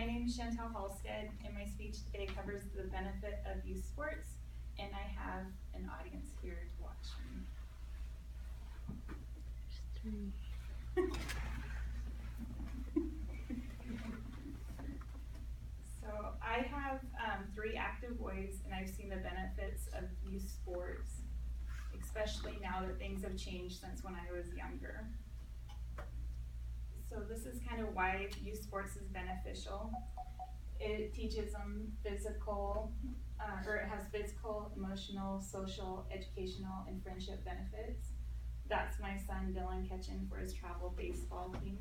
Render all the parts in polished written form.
name is Chantal Halstead, and my speech today covers the benefit of youth sports, and I have an audience here to watch me. So I have 3 active boys, and I've seen the benefits of youth sports, especially now that things have changed since when I was younger. So this is kind of why youth sports is beneficial. It teaches them physical, it has physical, emotional, social, educational, and friendship benefits. That's my son Dylan Ketchen for his travel baseball team.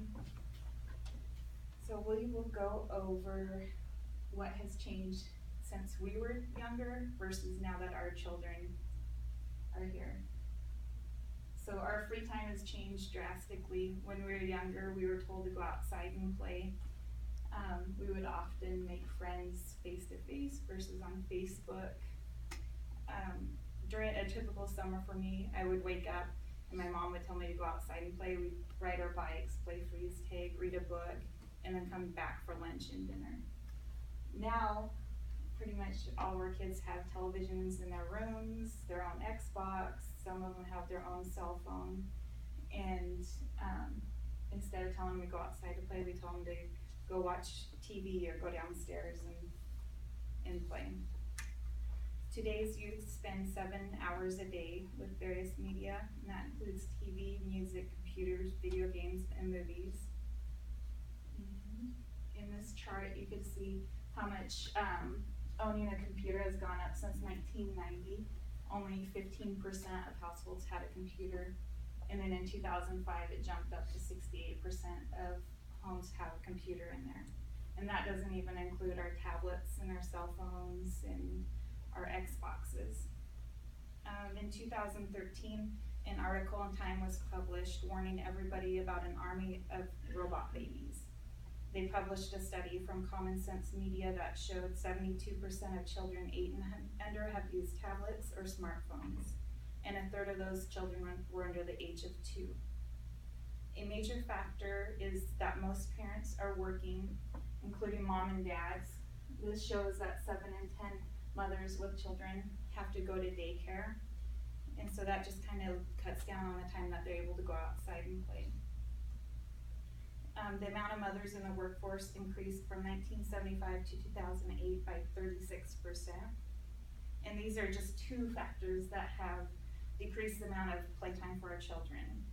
So we will go over what has changed since we were younger versus now that our children are here. So our free time has changed drastically. When we were younger, we were told to go outside and play. We would often make friends face-to-face versus on Facebook. During a typical summer for me, I would wake up and my mom would tell me to go outside and play. We'd ride our bikes, play freeze tag, read a book, and then come back for lunch and dinner. Now, pretty much all of our kids have televisions in their rooms, their own Xbox, some of them have their own cell phone, and instead of telling them to go outside to play, we tell them to go watch TV or go downstairs and play. Today's youth spend 7 hours a day with various media, and that includes TV, music, computers, video games, and movies. In this chart, you can see how much owning a computer has gone up since 1990. Only 15% of households had a computer, and then in 2005 it jumped up to 68% of homes have a computer in there. And that doesn't even include our tablets and our cell phones and our Xboxes. In 2013, an article in Time was published warning everybody about an army of robot babies. They published a study from Common Sense Media that showed 72% of children 8 and under have used tablets or smartphones, and a third of those children were under the age of 2. A major factor is that most parents are working, including mom and dads. This shows that 7 in 10 mothers with children have to go to daycare, and so that just kind of cuts down on the time that they're able to go outside and play. The amount of mothers in the workforce increased from 1975 to 2008 by 36%. And these are just 2 factors that have decreased the amount of playtime for our children.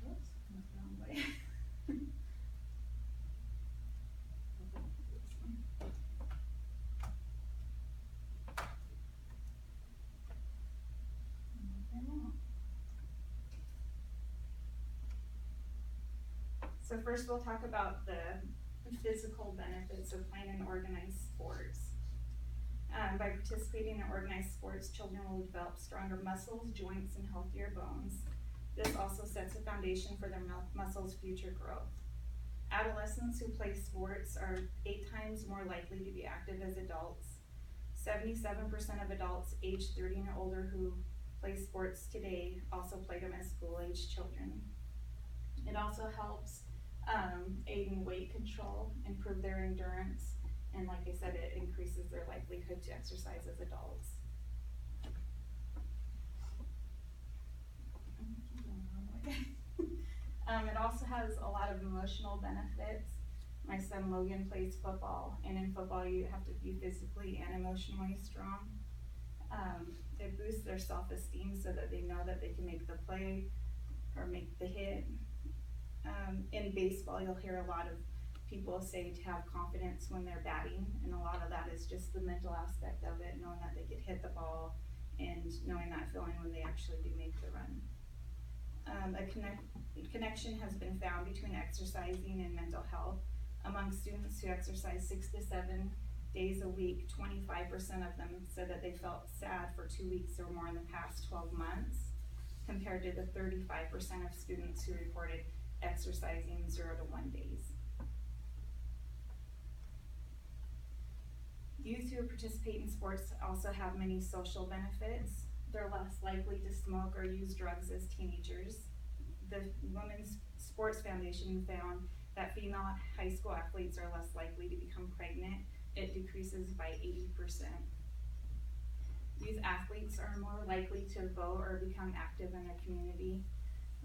Oops, went the wrong way. So first we'll talk about the physical benefits of playing in organized sports. By participating in organized sports, children will develop stronger muscles, joints, and healthier bones. This also sets a foundation for their muscles' future growth. Adolescents who play sports are 8 times more likely to be active as adults. 77% of adults age 30 and older who play sports today also play them as school-age children. It also helps aid in weight control, improve their endurance, and like I said, it increases their likelihood to exercise as adults. It also has a lot of emotional benefits. My son Logan plays football, and in football you have to be physically and emotionally strong. It boosts their self-esteem so that they know that they can make the play or make the hit. In baseball, you'll hear a lot of people say to have confidence when they're batting, and a lot of that is just the mental aspect of it, knowing that they could hit the ball and knowing that feeling when they actually do make the run. A connection has been found between exercising and mental health. Among students who exercise 6 to 7 days a week, 25% of them said that they felt sad for 2 weeks or more in the past 12 months, compared to the 35% of students who reported exercising 0 to 1 days. Youth who participate in sports also have many social benefits. They're less likely to smoke or use drugs as teenagers. the Women's Sports Foundation found that female high school athletes are less likely to become pregnant. It decreases by 80%. Youth athletes are more likely to vote or become active in the community.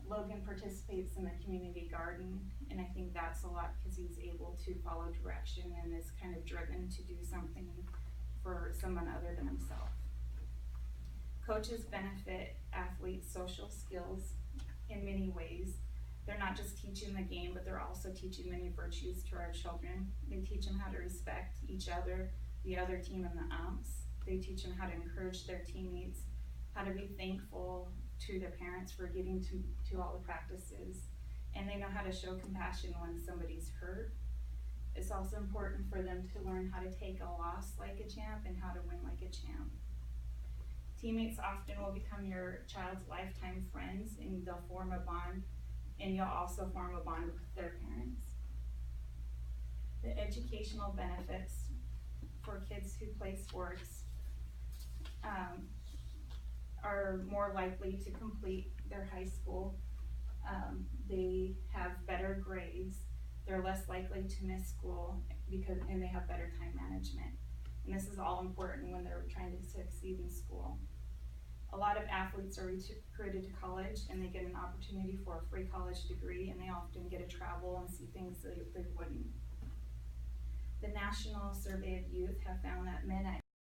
Logan participates in the community garden, and I think that's a lot because he's able to follow direction and is kind of driven to do something for someone other than himself. Coaches benefit athletes' social skills in many ways. They're not just teaching the game, but they're also teaching many virtues to our children. They teach them how to respect each other, the other team, and the umps. They teach them how to encourage their teammates, how to be thankful to their parents for getting to all the practices, and they know how to show compassion when somebody's hurt. It's also important for them to learn how to take a loss like a champ and how to win like a champ. Teammates often will become your child's lifetime friends, and they'll form a bond, and you'll also form a bond with their parents. The educational benefits for kids who play sports are more likely to complete their high school. They have better grades. They're less likely to miss school and they have better time management. And this is all important when they're trying to succeed in school. A lot of athletes are recruited to college, and they get an opportunity for a free college degree, and they often get to travel and see things they wouldn't. The National Survey of Youth have found that men at